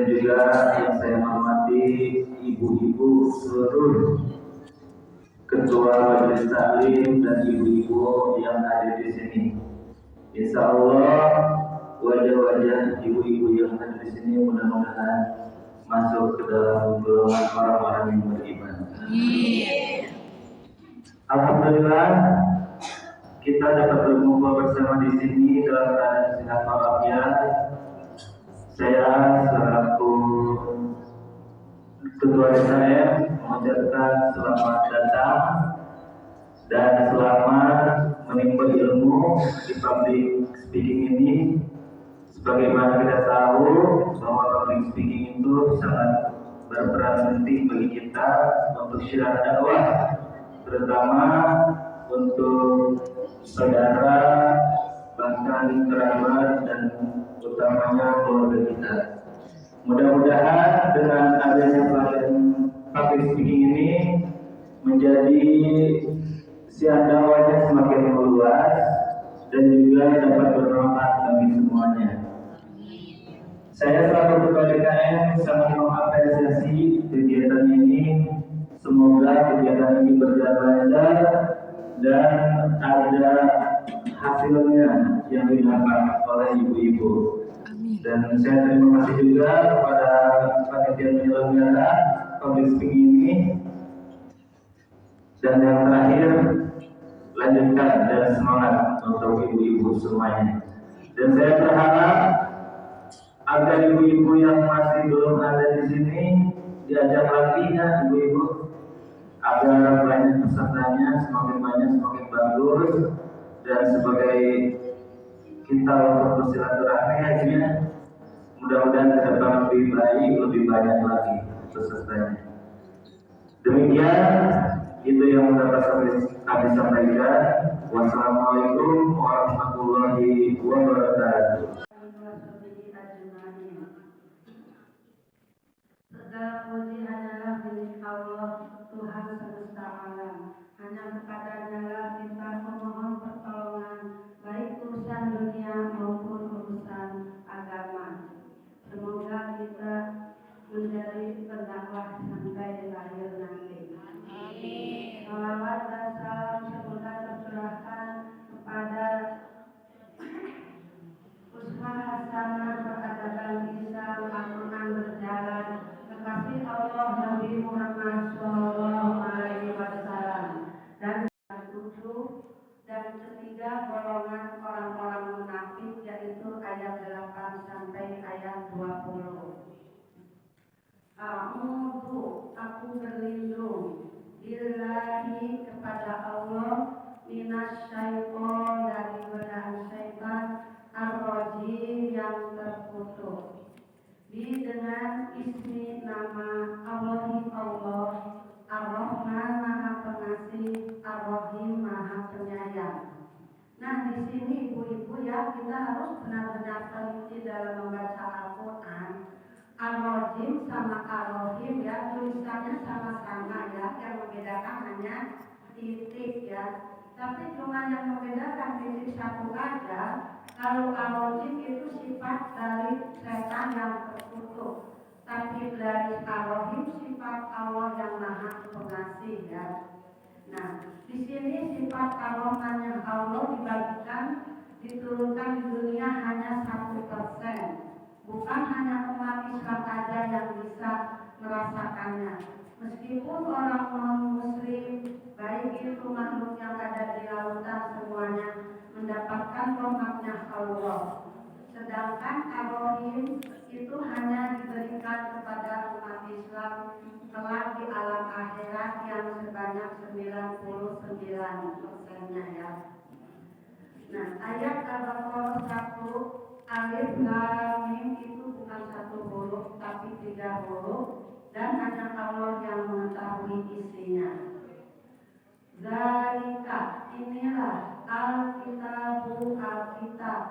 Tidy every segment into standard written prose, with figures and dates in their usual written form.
dan juga yang saya hormati ibu-ibu seluruh ketua majelis taklim dan ibu-ibu yang ada di sini. Insya Allah wajah-wajah ibu-ibu yang ada di sini mudah-mudahan masuk ke dalam golongan orang-orang yang beriman. Alhamdulillah kita dapat berkumpul bersama di sini dalam keadaan sehat walafiat. Saya selaku Ketua SHM mengucapkan selamat datang dan selamat menimba ilmu di public speaking ini. Sebagaimana kita tahu bahwa public speaking itu sangat berperan penting bagi kita untuk syiar dakwah, terutama untuk saudara, bahkan kerabat dan utamanya keluarga kita. Mudah-mudahan dengan adanya pelatihan public speaking ini menjadi syiar dakwahnya semakin meluas dan juga dapat bermanfaat bagi semuanya. Saya selaku Ketua DKM sangat mengapresiasi kegiatan ini. Semoga kegiatan ini berjalan lancar dan ada hasilnya yang didapat oleh ibu-ibu. Dan saya terima kasih juga kepada panitia penyelenggara public speaking ini. Dan yang terakhir, lanjutkan dan semangat untuk ibu-ibu semuanya. Dan saya berharap agar ibu-ibu yang masih belum ada di sini diajak lagi ya ibu-ibu, agar banyak pesertanya, semakin banyak semakin bagus, dan sebagai kita untuk bersilaturahmi aja, mudah-mudahan ke depan lebih baik, lebih banyak lagi pesertanya. Demikian itu yang dapat kami sampaikan. Wassalamualaikum warahmatullahi wabarakatuh. Segala puji hanyalah milik Allah, Tuhan semesta alam. Hanya kepadanya lah kita memohon pertolongan, baik urusan dunia maupun urusan agama. Semoga kita menjadi pendakwah sampai akhir nanti. Amin. Salawat dan salam semoga tercurahkan kepada uswah hasanah peradaban Islam Al-Quran berjalan, kekasih Allah Nabi Muhammad Sallallahu Alaihi Wasallam, dan dan ketiga golongan orang-orang munafik, yaitu ayat 8 sampai ayat 20. Aku berlindung billahi kepada Allah, minasyaiton dari godaan syaitan, ar-rajim yang terkutuk. Dengan ismi nama Allah, Ar-Rahman Maha Pengasih, Ar-Rahim Maha Penyayang. Nah, di sini ibu-ibu ya, kita harus benar-benar teliti dalam membaca Al-Quran. Ar-Rajim sama Ar-Rahim ya, tulisannya sama-sama ya, yang membedakan hanya titik ya. Tapi cuma yang membedakan titik satu aja. Kalau Ar-Rajim itu sifat dari setan yang terkutuk, tapi dari Ar-Rahim sifat Allah yang Maha Pengasih ya. Nah, di sini sifat Ar-Rahmannya Allah diturunkan di dunia hanya 1%. Bukan hanya umat Islam saja yang bisa merasakannya. Meskipun orang non-muslim, baik itu makhluk yang ada di lautan, semuanya mendapatkan rahmatnya Allah. Sedangkan Ar-Rahim itu hanya diberikan kepada umat Islam kelak di alam akhirat yang sebanyak 99%-nya ya. Nah, ayat Al-Baqarah 1 Alif Lam Mim itu bukan satu huruf tapi 3 huruf, dan hanya Allah yang mengetahui isinya. Zalika, inilah Alkitabu Alkitab,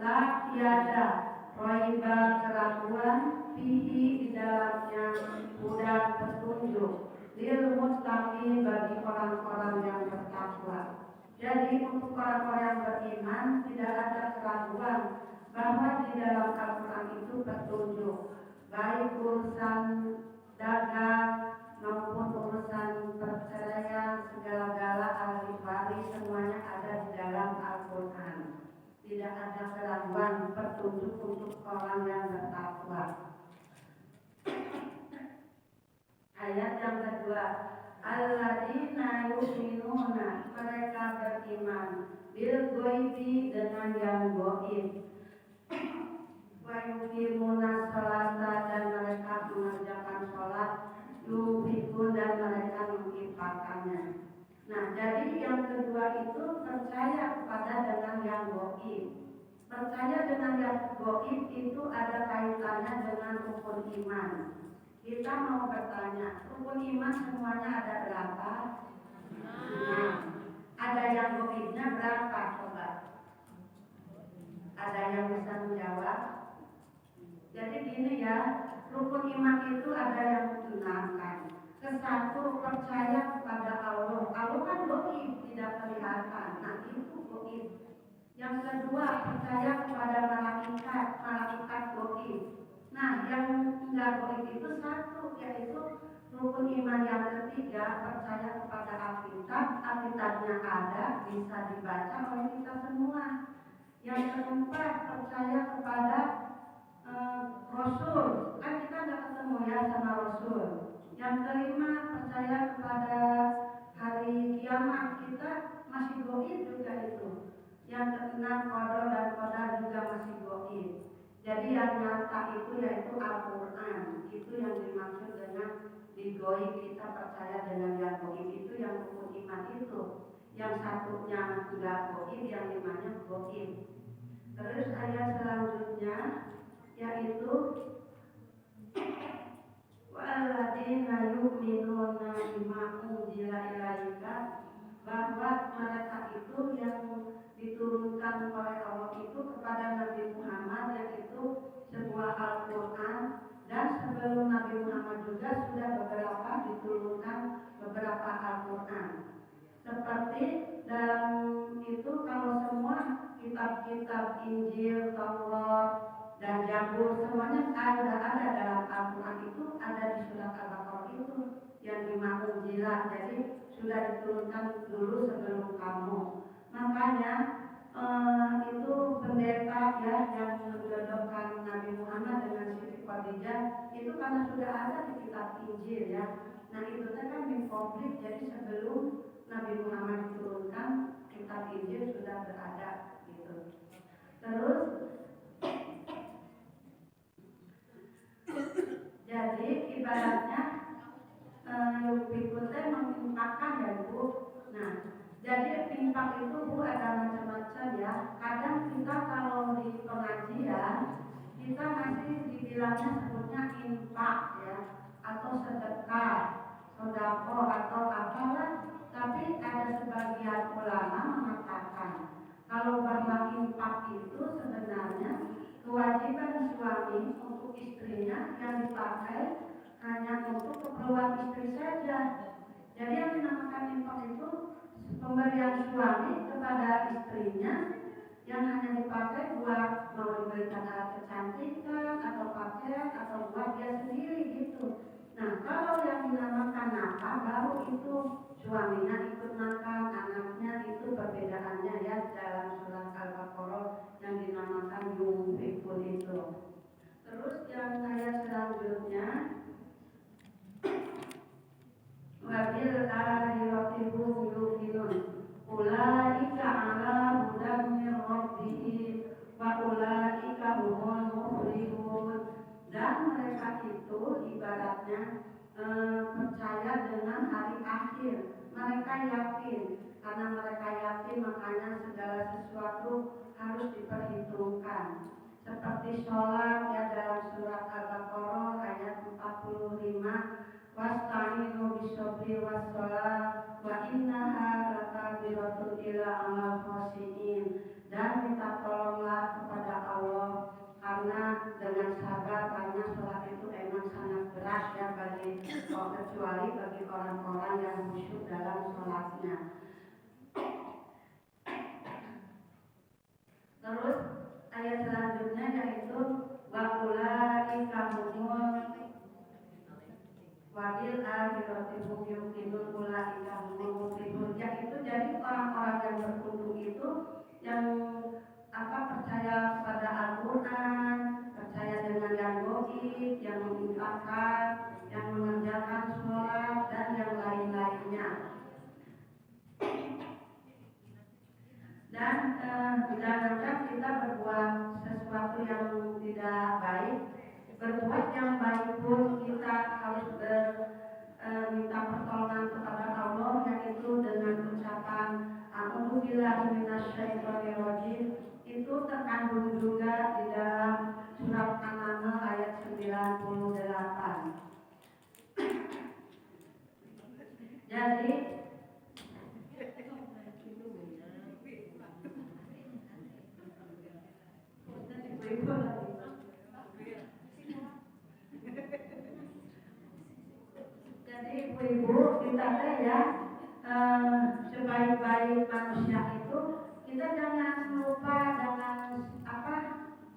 la tiada roiba keraguan, fihi di dalamnya hudan petunjuk, lil muttaqin bagi orang-orang yang bertakwa. Jadi untuk orang-orang yang beriman tidak ada keraguan bahwa di dalam Al-Quran itu petunjuk. baik urusan dagang maupun urusan perceraian, segala-gala ahli waris semuanya ada di dalam Al-Quran. Tidak ada keraguan petunjuk untuk orang yang bertakwa. Ayat yang kedua, alladzina yu'minuna, mereka beriman bil ghaibi, dengan yang gaib, wa yuqimuna sholata, dan mereka mengerjakan sholat, yunfikun, dan mereka menginfakkannya. Nah, jadi yang kedua itu percaya kepada dengan yang gaib. Percaya dengan yang gaib itu ada kaitannya dengan rukun iman. Kita mau bertanya, rukun iman semuanya ada berapa? Nah, ada yang gaibnya berapa? Coba. Ada yang bisa menjawab? Jadi gini ya, rukun iman itu ada yang 6 kan. Kesatu, percaya kepada Allah. Allah kan gaib, tidak kelihatan. Nah, itu gaib. Yang kedua, percaya kepada malaikat gaib. Nah, yang enggak gaib itu satu, yaitu rukun iman yang ketiga, percaya kepada Alkitab. Alkitabnya ada, bisa dibaca oleh kita semua. Yang keempat, percaya kepada Rasul. Kan kita nggak ketemu ya sama Rasul. Yang kelima, percaya kepada hari kiamat. Kita masih gaib juga itu. Yang keenam, qada dan qadar juga masih gaib. Jadi yang nyata itu yaitu Al-Quran. Itu yang dimaksud dengan digoib. Kita percaya dengan yang gaib itu, yang rukun iman itu. Yang satunya enggak gaib, yang limanya gaib. Terus ayat selanjutnya yaitu wa'alladzina yu'minuna bima unzila ilaika, bahwa mereka itu yang diturunkan oleh Allah itu kepada Nabi Muhammad, yaitu sebuah Al-Quran. Dan sebelum Nabi Muhammad juga sudah beberapa diturunkan beberapa Al-Quran. Seperti dalam itu, kalau semua kitab-kitab Injil, Taurat, dan Zabur semuanya ada dalam Al-Quran itu, ada di surat Al-Baqarah itu yang lima unjilah. Jadi sudah diturunkan dulu sebelum kamu. Makanya itu pendeta ya yang menjodohkan Nabi Muhammad dengan Siti Khadijah itu karena sudah ada di kitab Injil ya. Nah itu kan inkomplit, jadi sebelum Nabi Muhammad diturunkan kitab Injil sudah berada gitu. Terus jadi ibaratnya Yubikutnya menginfakkan ya Bu. Nah, jadi infak itu Bu ada macam-macam ya. Kadang kita kalau di pengajian kita masih dibilangnya sebutnya infak ya, atau sedekah, sodako atau apalah. Tapi ada sebagian ulama mengatakan kalau bahwa infak itu sebenarnya kewajiban suami untuk istrinya yang dipakai hanya untuk keperluan istri saja. Jadi yang dinamakan infak itu pemberian suami kepada istrinya yang hanya dipakai buat mau diberikan alat kecantikan atau pakaian atau buat dia sendiri gitu. Nah kalau yang dinamakan nafkah baru itu suaminya ikut makan, anaknya itu perbedaannya ya dalam surat Al-Baqarah yang dinamakan yunfikun itu. Terus yang ayat selanjutnya wabil akhirati hum yuqinun ulaika ala hudan min rabbihim wa ulaika humul muflihun. Dan mereka itu ibaratnya percaya dengan hari akhir. Mereka yakin, karena mereka yakin makanya segala sesuatu harus diperhitungkan. Seperti sholat ya dalam surat Al-Baqarah ayat 45, wasta'inu bisobri wassalah wa innaha lakabiratun ila amal khosiin. Dan minta tolonglah kepada Allah karena dengan sabar, karena sholat itu emang sangat berat ya bagi kecuali bagi orang-orang yang khusyuk dalam sholatnya. Terus ayat selanjutnya yaitu wa ulaika humul zakat, yang mengerjakan sholat, dan yang lain-lainnya. Dan jangankan kita berbuat sesuatu yang tidak baik, berbuat yang baik pun kita harus minta pertolongan kepada Allah, yaitu dengan ucapan a'udzubillahi minasyaitonirrajim. Itu terkandung juga di dalam surat An-Naml ayat 98. Jadi ibu-ibu kita ya sebaik-baik manusia itu kita jangan lupa, jangan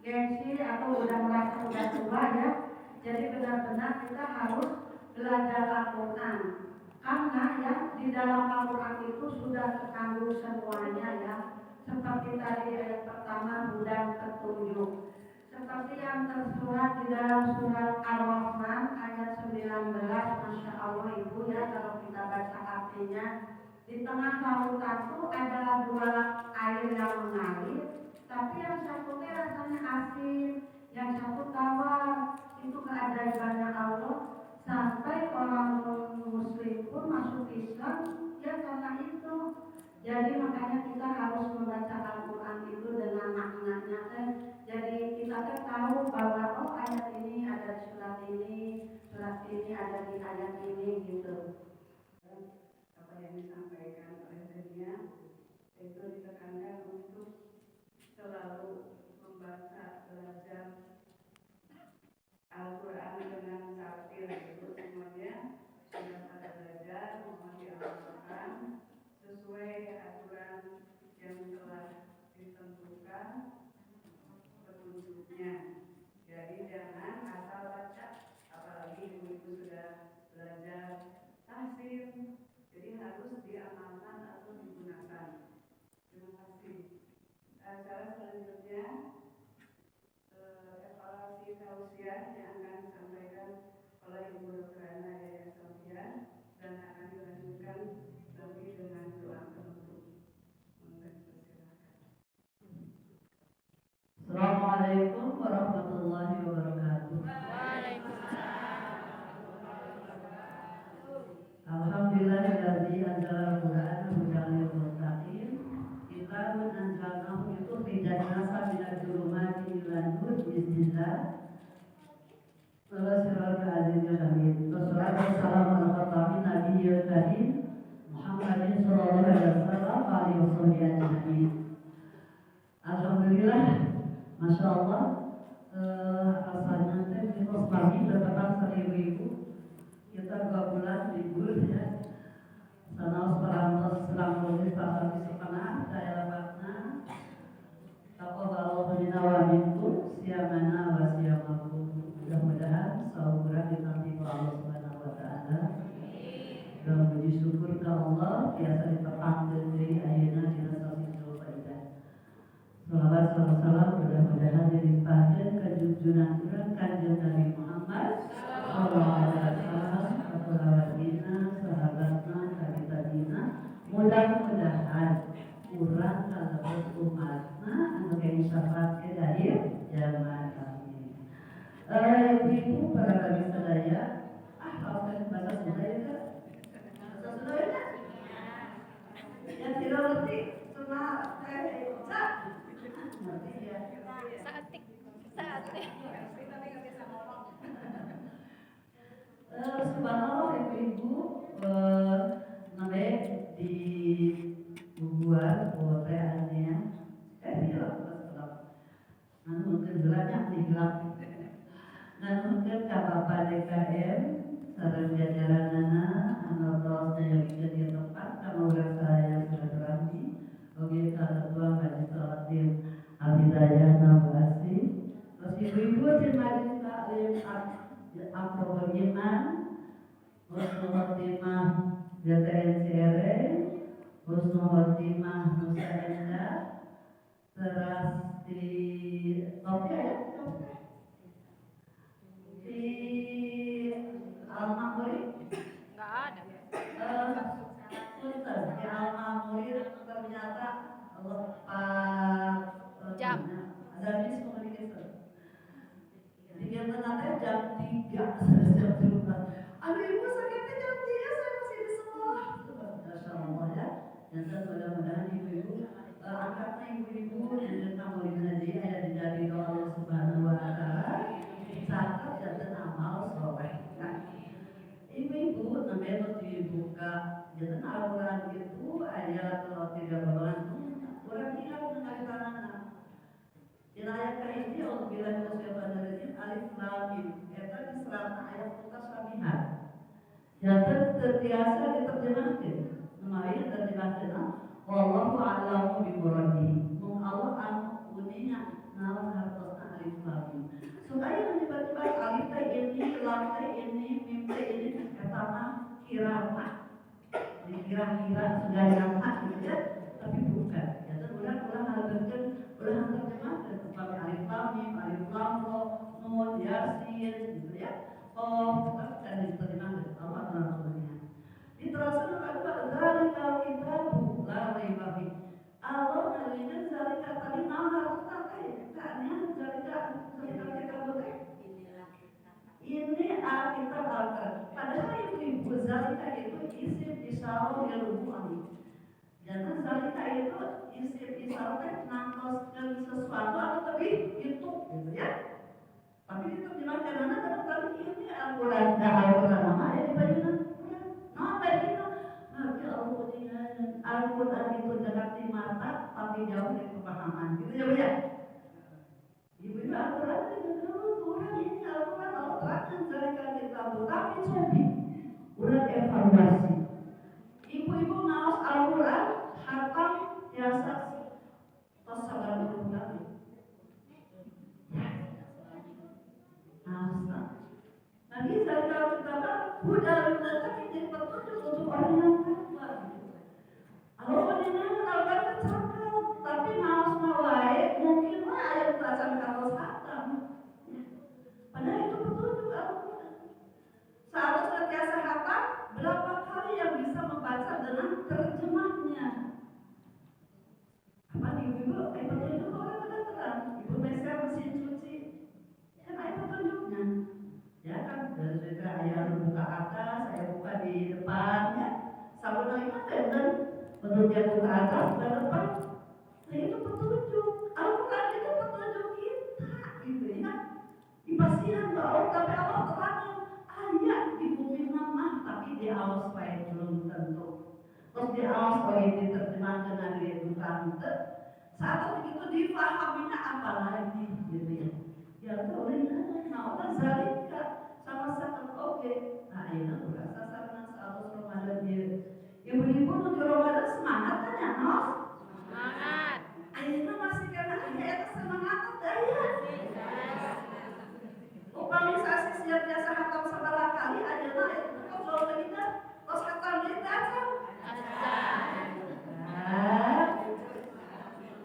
gengsi atau udah merasa udah tua ya. Jadi benar-benar kita harus belajar Al-Quran, karena ya di dalam Al-Quran itu sudah terkandung semuanya ya. Seperti tadi ayat pertama dan petunjuk, seperti yang tersurat di dalam surat Ar-Rahman ayat 19. Masya Allah ibu ya, kalau kita baca artinya, di tengah lautan itu adalah dua air yang mengalir, tapi yang satu rasanya asin, yang satu tawar. Itu keajaibannya Allah, sampai orang muslim pun masuk Islam ya karena itu. Jadi makanya kita harus membaca Al-Quran itu dengan maknanya kan. Jadi kita tahu bahwa oh ayat ini ada di surat ini ada di ayat ini gitu. Apa yang disampaikan oleh Dania itu ditekankan untuk selalu membaca, belajar Al-Quran dengan tartil. Itu semuanya sudah pada belajar, mohon diamalkan sesuai aturan yang telah ditentukan petunjuknya. Jadi jangan asal baca, apalagi ibu-ibu sudah belajar tahsin, jadi harus diamalkan atau digunakan. Terima kasih. Acara selanjutnya evaluasi tausiah yang akan disampaikan oleh Ibu Dr. Ana Yaya Sofian dan akan dilanjutkan nanti dengan doa penutup. Assalamualaikum warahmatullahi wabarakatuh. Alhamdulillahilladzi anzala al-Qur'ana hudan lil muttaqin. Kitabun anzalnahu litukhrijan nasa minadh dhulumati ilan nur biiznillah. Sallallahu alaihi wasallam ala khatamin nabiyyil karim Muhammadin sallallahu alaihi wasallam. Alhamdulillah, Masya Allah, rasanya kita pagi bertemu sama ibu-ibu. Kita 2 bulan libur ya. Sana sekarang tulis pasal di setengah saya lepasnya. Taqabbalallahu minna wa minkum siyamana wa siyamakum. Mudah-mudahan sauran ditampi Allah Subhanahu wa taala. Dan puji syukur ke Allah biasa ditepang dari ayeuna dina sakinah faidah. Salawat salam mudah-mudahan dilimpahkan ke junjungan urang Kanjeng Nabi Muhammad sallallahu alaihi wasallam, keluargina, sahabatna, kadita-dina. Mudah-mudahan urang kalebet umatna anu geus syafaat ke akhir zaman kami. Ibu para kami sadaya, bahasa Sunda ya. Bahasa Sunda ya. Yang tidak ngerti cuma subhanallah ibu-ibu namanya di bubuan hotelnya hilang mungkin gelapnya digelap mungkin Bapak DKM sareng jajaranana anu tos nyayoikeun di tempat kanu saya silaturahmi oge ka ketua majelis taklim Al-Hidayah Nabasi. Terus ibu-ibu di majelis taklim Akrobul Iman, Husnul Khotimah JTNCR, Husnul Khotimah Nusa Indah, teras di Topia ya? Di ternyata Jam. ada bis communication. Jadi kita nanti jam 3 jam 2. Aduh ibu sakitnya jam 3 saya masih di sekolah. Masya Allah ya. Dan mudah-mudahan ibu-ibu angkatnya ibu-ibu dan kamu jadi ayah dijadi doa Allah Subhanahu Wa Taala. Catat dan amal soleh. Ibu-ibu namanya harus dibuka. Jadi Al-Quran itu ayat 30 orang tidak mendengar tanah. Di ayat ini Allah bilang Alif Lam Mim. Itu diserang ayat mutasyabihah. Jadi terbiasa diterjemahkan. Lumayan terjemahkan. Wallahu a'lamu bimuradihi. Allah uninya naon hartosna Alif Lam Mim. Supaya tiba-tiba alif teh ini, lam teh ini, mim teh ini pertama kira-kira dikira-kira sudah nyata gitu ya, tapi bukan. Ya kan ulang haruskan ulang terjemah seperti alif lam mim, alif lam ra, nun, yasin gitu ya. Oh, kan diterjemahkan Allah Rasulnya. Diteruskan kedua zalika kitabu la raiba fi. Allah ngalinya zalika tadi naon harus pakai. Tanya zalika ini Alkitab Al-Quran. Padahal ibu-ibu zalika itu isim isyarah yang lumani. Jangan zalika itu isim isyarah nangkoskan sesuatu atau lebih itu, gitu ya. Tapi itu diterjemahkan karena tadi ini Al-Quran. Nah Al-Quran nama ya dibagikan. Nah begitu. Nanti Al-Quran itu dekat di mata, tapi jauh dari pemahaman. Gitu ya Bu ya. Ibu-ibu Al-Quran itu orang ini Al-Quran Allah terangkan zalika kitabu tapi cobi udah evaluasi. Ibu-ibu ngaos Al-Quran hatam biasa tos sabar bulan. Nah, nanti zalika kitabu udah tapi jadi petunjuk untuk orang yang takwa. Allah menyenangkan Al-Quran tercakap, tapi ngaos wae mungkin ayat bacaan kalau khatam. Padahal itu petunjuk Al-Quran. Seharusnya setiap khatam berapa kali yang bisa membaca dengan terjemahnya. Apa nih ibu? Petunjuk orang benar terang. Ibu biasa mesin cuci, kan ada petunjuknya. Ya kan dari cerita ayah buka atas, saya buka di depannya. Sabun lagi kan untuk dia buka atas ke depan. Nah itu petunjuk. Al-Quran itu petunjuk kita, gitu ya. Dipastikan bahwa tapi Allah terangkan ayat di bumi nama, tapi di awal supaya belum tentu. Terus di awal supaya diterjemahkan dengan bukan saat itu difahaminya apa lagi, gitu ya. Ya boleh, nah orang zalika sama-sama oke. Nah ini berasa sarana 100 Ramadan dia. Ibu-ibu untuk Ramadan semangat kan ya, Nos? Semangat. Ayeuna masih karena ayat semangat daya. Upami sasi siap biasa hatam sabaraha kali ayeuna itu kalau kita tos hatam deui teh acan.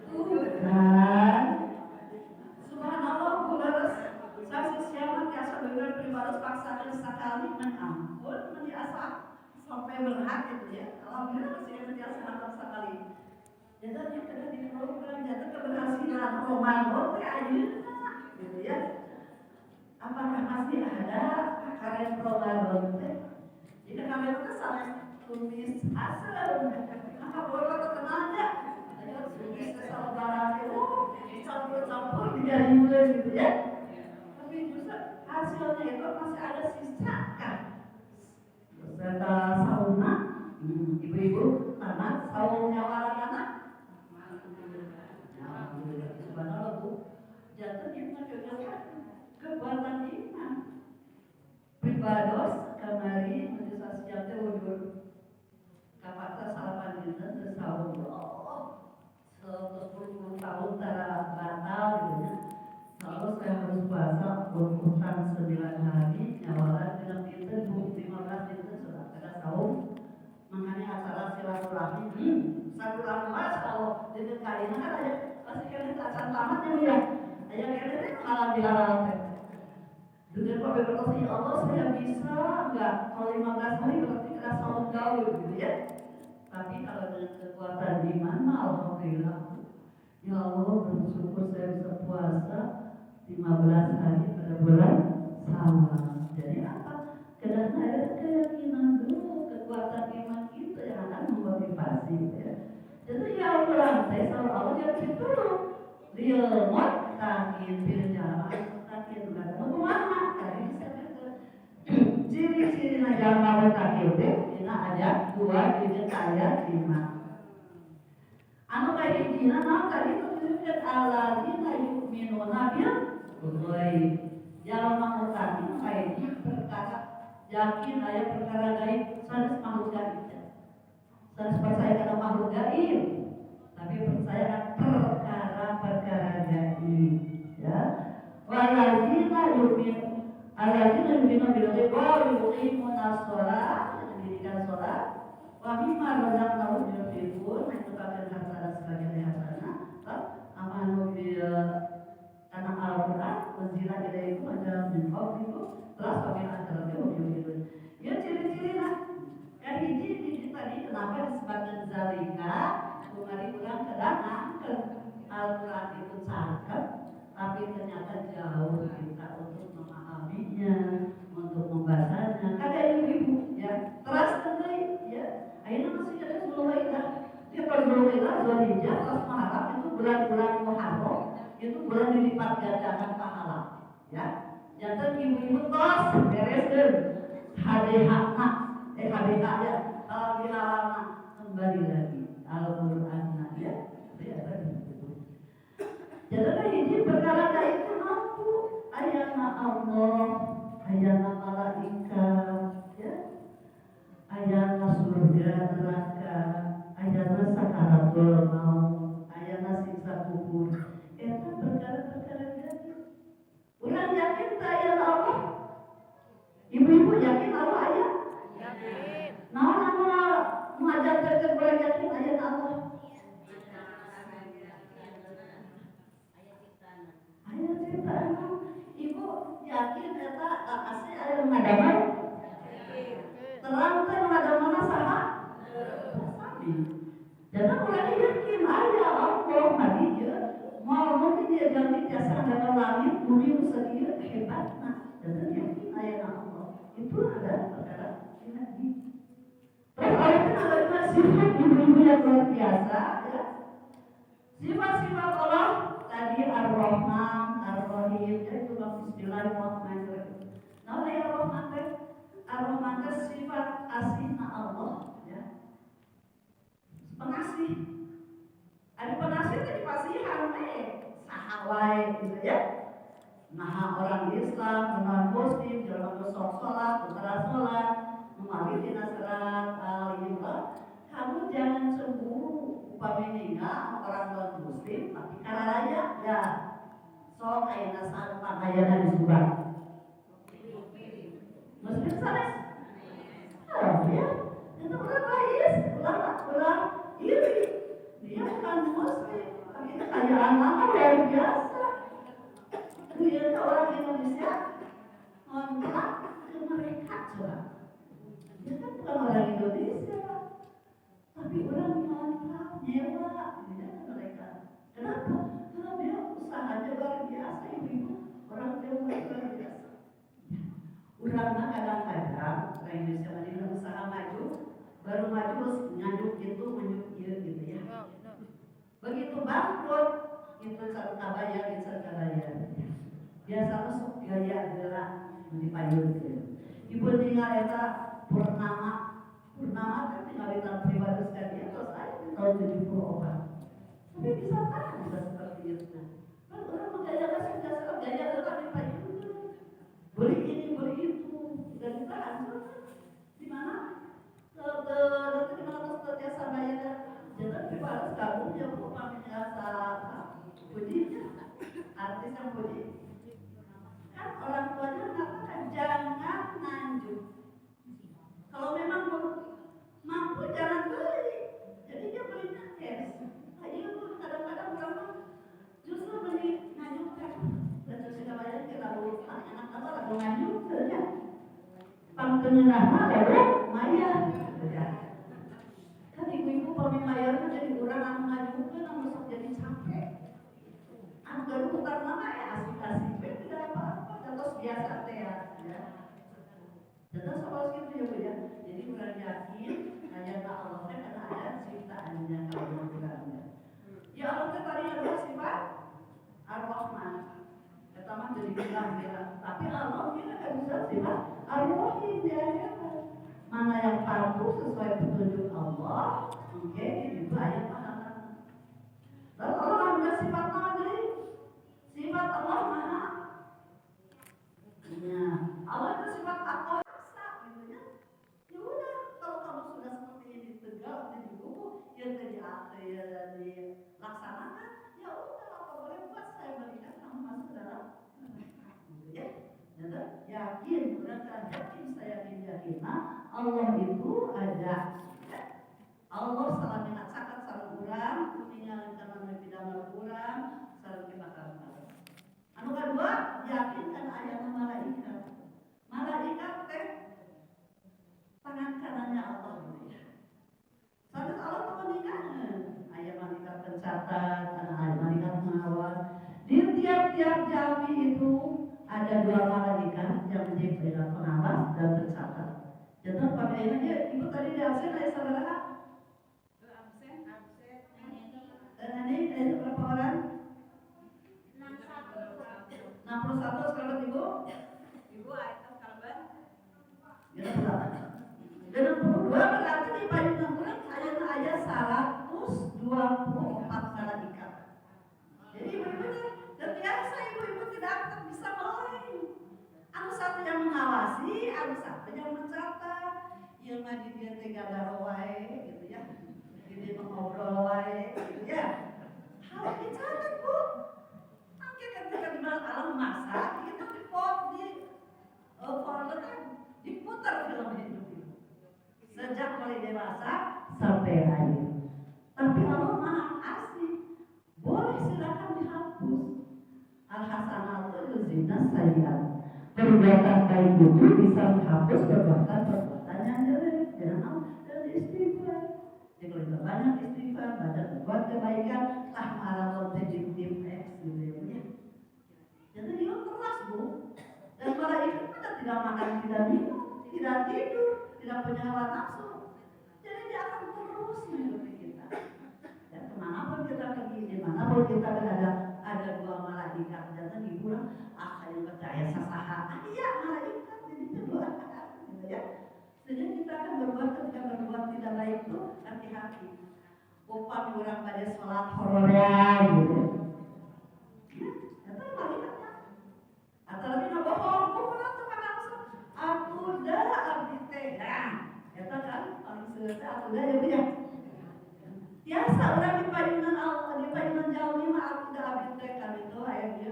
Tuhan. Subhanallah kuleres sasi siapa biasa bener pribados paksakeun sakali menampun mun asa sampai berhak gitu ya. Alhamdulillah masih biasa hatam sakali. Jadi yang kena diprogram jatuh keberhasilan Ramadan teh ayeuna gitu ya. Apakah masih ada karya Ramadan teh? Jadi kami itu sampai tulis asal. Apa boleh terkenal aja? Ayo tulis asal barang itu campur-campur dijadikan gitu ya. Tapi justru hasilnya itu masih ada sisa kan? Beserta sauna, ibu-ibu tamat saumnya anak-anak. Subhanallah Bu, jatuh kita kegiatan kekuatan iman. Pribados kamari menjadi siap teudur. Kapakta salapan dinten teu saum. Oh, 10 tahun tara batal gitu ya. Kalau saya harus puasa berhutang 9 hari, nyawalan genep dinten 15 dinten sudah ada saum. Makanya acara silaturahmi, silaturahmi mas kalau di kaina kan ada pasti kena acara tamatnya ya. Ayah kena malah dilarang teh. Dengan berkata ya Allah saya bisa enggak kalau 15 hari berarti kena saum gaul gitu ya. Tapi kalau dengan kekuatan iman, alhamdulillah. Ya Allah, bersyukur saya bisa puasa 15 hari pada bulan Syawal. Jadi apa? Karena ada keyakinan dulu, kekuatan iman itu yang akan memotivasi ya. Jadi ya Allah, saya selalu Allah jadi dulu. Dia mau takin, berjalan, takin, bukan mau kemana? Tadi saya ciri-ciri jalan mau takin deh. Ini ada 2 ini ayat 5. Anu kayak hijina mah tadi itu disebut alladzina yu'minuna bil ghaib. Jalan mau takin kayak perkara yakin aya perkara gaib sanes makhluk gaib. Sanes percaya kana makhluk gaib, tapi percaya perkara-perkara gaib, ya. Alladzina yu'minuna bil ghaib wa yuqimuna shalah, mendirikan salat, wa mimma razaqnahum yunfiqun, menginfakkan harta sebagai hartana, amanu bil karena Al-Quran wazila ilaikum ada min qablikum telah kami antara itu. Ya ciri-ciri lah. Kan hiji tadi kenapa disebutkan zalika? Kemarin kurang kedangan ke Al-Quran itu cakep, tapi ternyata jauh kita untuk memahaminya, untuk membacanya. Kada ibu-ibu ya, terus tentu ya. Akhirnya masih ada Zulhijjah. Dia Zulhijjah, Zulhijjah, terus Muharram itu bulan-bulan Muharram. Itu bulan dilipat gandakan pahala, ya. Jangan ibu-ibu tos bereskan HDH-na, HDH ya, kalau dilawana kembali lagi Al-Quran ya, jadi ini perkara itu mampu ayana Allah, ayana malaikat, ya, ayana surga neraka, ayana sakaratul maut, ayana siksa kubur. Itu perkara-perkara jadi. Ulang yakin saya Allah. Ibu-ibu yakin Allah ayat? Yakin. Nama mengajarkan kepada yakin ayat Allah. Ayat ciptaan. Ibu yakin eta asli ayat mengadaman? Terang teh mengadaman saha? Sami. Jangan ulang yakin ayat Allah mari ya. Mau mungkin dia ganti jasa dalam langit, bumi usaha hebat. Nah, dan yakin ayat Allah itu ada perkara ini. Terus ayatnya ada sifat ibu-ibu yang luar biasa, ya. Sifat-sifat Allah tadi Ar-Rahman, Ar-Rahim, itu Bismillahirrahmanirrahim. Nah, Ar-Rahman itu sifat aslinya Allah, ya. Pengasih. Ada penasih itu dipasihan sahawai gitu ya. Nah orang Islam, non Muslim, dalam besok sholat, utara sholat, memiliki nasihat al-imam. Kamu jangan cemburu upamininya orang non Muslim, tapi karena raya ya. So kayak nasar pakaian di surah. Muslim sanes. Oh ya, itu orang lain, orang iri. Dia bukan Muslim, tapi kekayaan lama luar biasa. Dia orang Indonesia ngontrak ke mereka coba. Dia kan bukan orang Indonesia, tapi orang ngontrak nyewa dia ke mereka. Kenapa? Karena dia usahanya luar biasa, ibu-ibu. Orang dia luar biasa. Urangnya kadang-kadang orang Indonesia mana usaha maju, baru maju terus ngaduk itu gitu ya. Begitu bangkrut itu satu kabaya itu kabaya. Biasa masuk gaya adalah dipayun. Ibu tinggal eta purnama kan tinggal di tahun pribadi sekali atau saya di tahun 74. Tapi bisa seperti itu. Kan orang mengajarkan sudah gaya adalah dipayun. Beli ini beli itu dan kita hancur. Di mana nanti di mana jasa bayar. Jangan pribadi kamu yang upah jasa pujinya artis yang puji. Kan orang tuanya mengatakan jangan lanjut. Kalau memang mampu jangan beli. Jadi dia belinya cash. Aja kadang-kadang orang justru beli lanjutkan. Dan sudah bayar kita lalu anak apa lalu lanjut saja. Pangtengah lalu maya. Kan ibu Tapi Allah kita nggak bisa sifat Ar-Rahim di akhirat. Mana yang patuh sesuai petunjuk Allah, oke, itu ayat pahala. Lalu Allah ada sifat nabi, sifat Allah mana? Nah, Allah itu sifat apa? Gitu ya. Ya udah, kalau kamu sudah seperti ini tegak di buku yang dilaksanakan, ya udah apa boleh buat saya berikan kamu masuk dalam neraka. Gitu ya. Yakin, benar yakin saya yakin. Allah itu ada. Allah salah minaksakan salah kurang, kuningan karena pidana kurang, salah kebakaran. Anu kedua, yakinkan ayat malaikat. Malaikat teh tangan kanannya Allah gitu ya. Soalnya Allah kuningan ayat malaikat pencatat, ayat malaikat mengawal. Di tiap-tiap jami itu ada 2 malaikat yang menjadi pengawas dan pencatat. Jadi pakaian aja, ibu tadi di absen ayat saudara? Absen. Dan ini berapa orang? 61 sekarang ibu? Ibu ayat sekarang? Ya berapa? Dan 62 berarti di payungan bulan ayat 124 malaikat. Jadi ibu-ibu dan biasa ibu-ibu tidak akan bisa mulai. Anu satu yang mengawasi, anu satu yang mencatat. Yang maju dia tegada wae gitu ya. Jadi mengobrol wae gitu ya. Harus dicatat bu. Nanti ketika di alam masak itu folder diputar film hidup itu. Sejak mulai dewasa sampai akhir. Tapi Allah maha asih. Boleh silakan dihapus. Al-hasanatu yuzhibna sayyi'at. Perbuatan baik itu bisa menghapus perbuatan yang jelek. Jangan dan istighfar. Jadi kalau kita banyak istighfar, buat kebaikan, malah menjadi tim X gitu ya. Jadi dia keras bu. Dan malaikat kita tidak makan, tidak minum, tidak tidur, tidak punya hawa nafsu. Jadi dia akan terus mengikuti kita. Dan kemanapun kita pergi, dimanapun kita berada, ada 2 malaikat. Jangan dibilang, saya percaya sasaha. Iya malaikat, jadi kedua gitu ya. Sehingga kita akan berbuat ketika berbuat tidak baik itu hati-hati. Upami orang pada sholat hororan gitu. Ya, itu malaikatnya. Atau lebih bohong, bukan tuh kan langsung. Aku dah abdi tegang. Itu kan paling selesai aku dah ya punya. Biasa orang di payungan Allah, di payungan jauh ini mah aku dah abdi tegang itu ayat dia.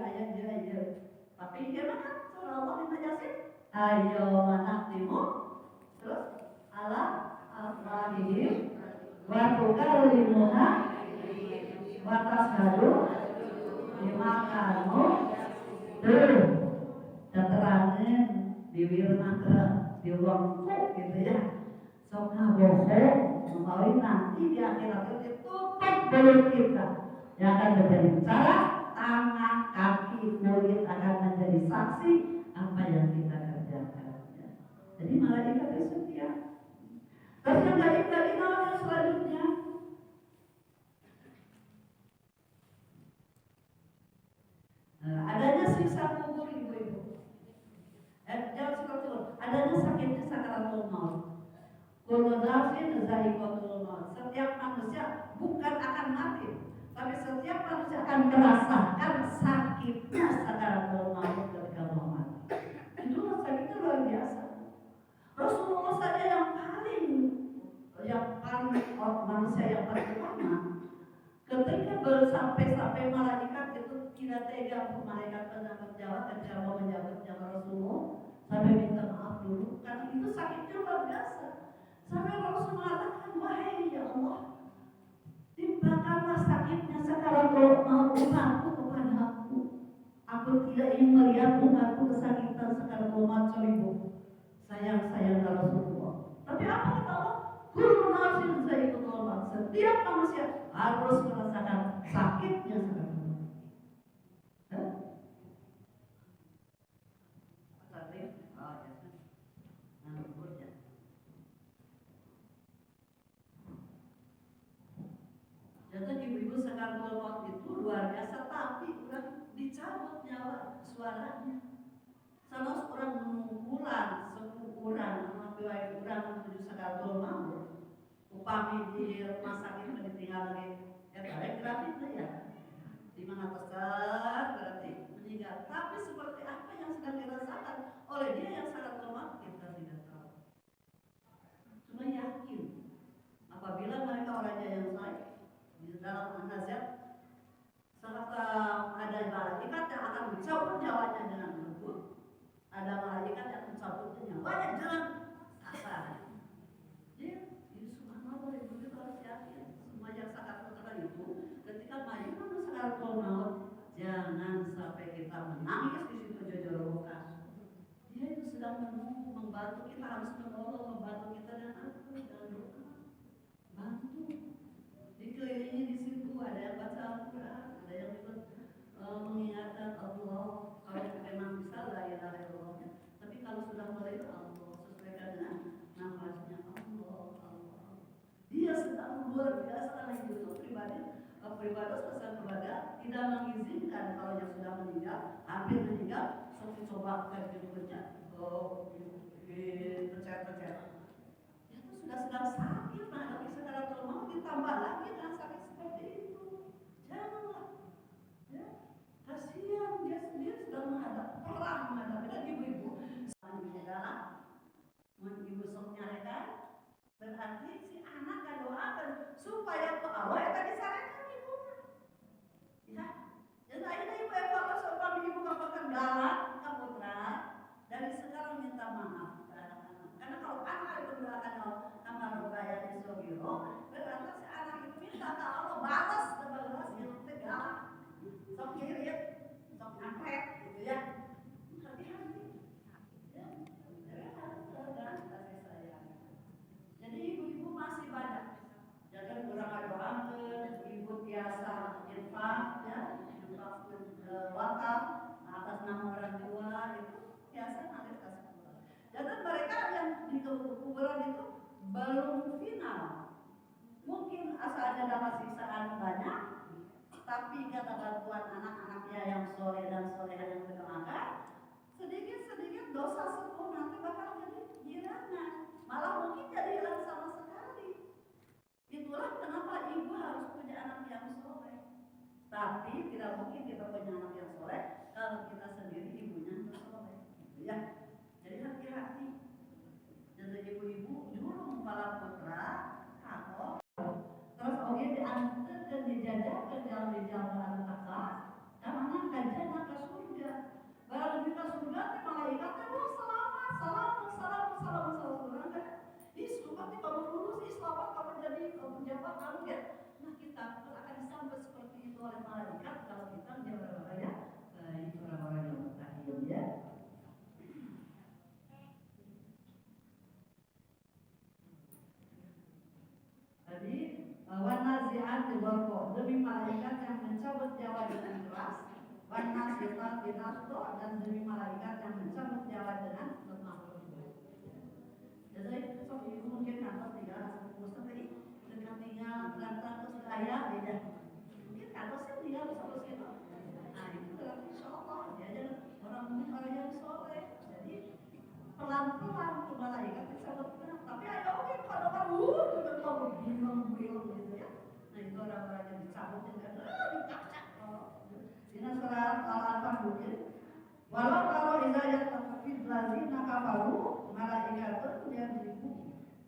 Tapi gimana surah Allah di Yasin? Ayo manaktimu. Terus Allah al-Fatihim wa tukallimuna wa tashhadu bima kanu keterangan diwirnakeun diwongku gitu ya. Sok ngabohong menawi nanti di akhirat itu ditutup mulut kita. Yang akan menjadi bicara tangan, kaki, mulut akan menjadi saksi apa yang kita kerjakan. Jadi malaikat itu setia. Terus yang dari yang selanjutnya, adanya siksa kubur ibu-ibu. Adanya sakitnya sakaratul maut. Kullu nafsin dha'iqatul maut. Setiap manusia bukan akan mati, tapi setiap manusia akan merasakan sakitnya sakaratul maut ketika mau mati. Itu sakitnya luar biasa. Rasulullah saja yang paling manusia yang paling lama ketika sampai malaikat itu tidak tega untuk malaikat menjawab ketika mau menjawab Rasulullah sampai minta maaf dulu karena itu sakitnya luar biasa. Sampai Rasul mengatakan, wahai ya Allah, timpakanlah sakitnya sakaratul maut umatku kepada aku. Aku tidak ingin melihat umatku kesakitan sakaratul maut seribu. Sayang Rasulullah. Tapi apa kata Allah? Kullu nafsin dha'iqatul maut. Setiap manusia harus merasakan sakitnya sakaratul maut. Jadi ibu-ibu sakaratul maut itu luar biasa, tapi udah dicabut nyawa suaranya. Salah orang menunggulan seukuran biaya kurang menuju sekadul mau upami di rumah sakit ditinggal lagi gratis ya di mana besar berarti meninggal. Tapi seperti apa yang sedang dirasakan oleh dia yang sangat lemah kita tidak tahu. Cuma yakin apabila mereka orangnya yang baik di dalam nasihat serta ada malaikat yang akan mencabut nyawanya dengan lembut, ada malaikat yang mencabut nyawanya dengan kasar. Jadi subhanallah itu kita harus yakin semua yang sangat terkenal itu ketika mayunun sakaratul maut jangan sampai kita menangis di situ jojorokan. Dia itu sedang menunggu membantu kita, harus menolong membantu kita dan aku dalam doa. Bantu dikelilingi di situ ada yang baca Al-Quran, ada yang mengingatkan Allah. Kalau memang bisa la ilaha illallah. Tapi kalau sudah mulai Allah sesuaikan dengan nafasnya Allah. Dia sedang luar biasa karena itu pribadi pesan kepada tidak mengizinkan kalau yang sudah meninggal, hampir meninggal, seperti coba berikutnya pencet. Itu sudah sedang sakit, menghadapi sakaratul maut ditambah lagi dengan sakit seperti itu. Janganlah, ya. Kasihan dia sendiri sedang menghadapi dan ibu-ibu selanjutnya adalah ibu sok nyarekan berarti si anak kan doakan supaya ke Allah yang tadi sarankan ibunya. Ya, jadi akhirnya ibu evaluasi supaya ibu kapan galak ke putra dari sekarang minta maaf ke anak-anak. Karena kalau anak itu doakan sama rubaya di Sobiro, berarti si anak itu minta ke Allah balas yang tegak, sok kirim, sok angkat, gitu ya. Hati-hati. Ya, jadi ibu-ibu masih banyak. Jangan kurang doakan, ibu biasa infak, ya, infak wakaf atas nama orang tua itu biasa nanti kasih keluar. Jangan mereka yang di kuburan itu belum final. Mungkin asalnya dapat siksaan banyak, tapi kata bantuan anak-anaknya yang soleh dan soleha yang mendoakan, sedikit-sedikit dosa semua nanti bakal jadi jirannya. Malah mungkin jadi hilang sama sekali. Itulah kenapa ibu harus punya anak yang soleh. Tapi tidak mungkin kita punya anak yang soleh kalau kita sendiri ibunya tidak soleh. Ya, jadi hati-hati. Jadi ibu-ibu dulu para putra atau terus oke diantar dan dijajakan dalam jalan anak karena kajian ke surga. Barang kita surga, malaikat terus salam kan? Selamat kamu lulus, selamat kamu jadi pejabat kamu ya. Nah kita akan disambut seperti itu oleh malaikat kalau kita menjadi orang ya, itu orang-orang yang bertaklim ya. Tadi wanazi'at diwarko demi malaikat yang mencabut nyawa dengan keras, wanasi'at binarto dan demi malaikat yang mencabut nyawa dengan lemah. Jadi sok ibu mungkin kantor tinggal mesti dengan tinggal berantah terus kaya beda. Mungkin kantor sih tinggal terus gitu. Nah itu berarti insyaallah dia jadi orang yang soleh. Jadi pelan-pelan ke malaikat disebut benar. Tapi ayo oke kalau kamu betul bingung gitu ya. Nah itu orang-orang yang dicabut dengan dicacak. Ini surat Al-Anfal mungkin. Walau kalau hidayah tafid lazina kafaru malaikatun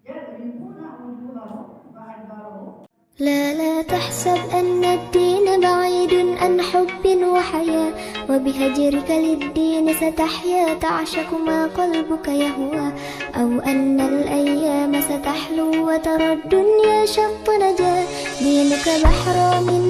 yadribuna wujuhahum wa adbarahum. لا تحسب أن الدين بعيد عن حب وحياة وبهجرك للدين ستحيا تعشق ما قلبك يهوى أو أن الأيام ستحلو وترى الدنيا شط نجاة دينك بحر من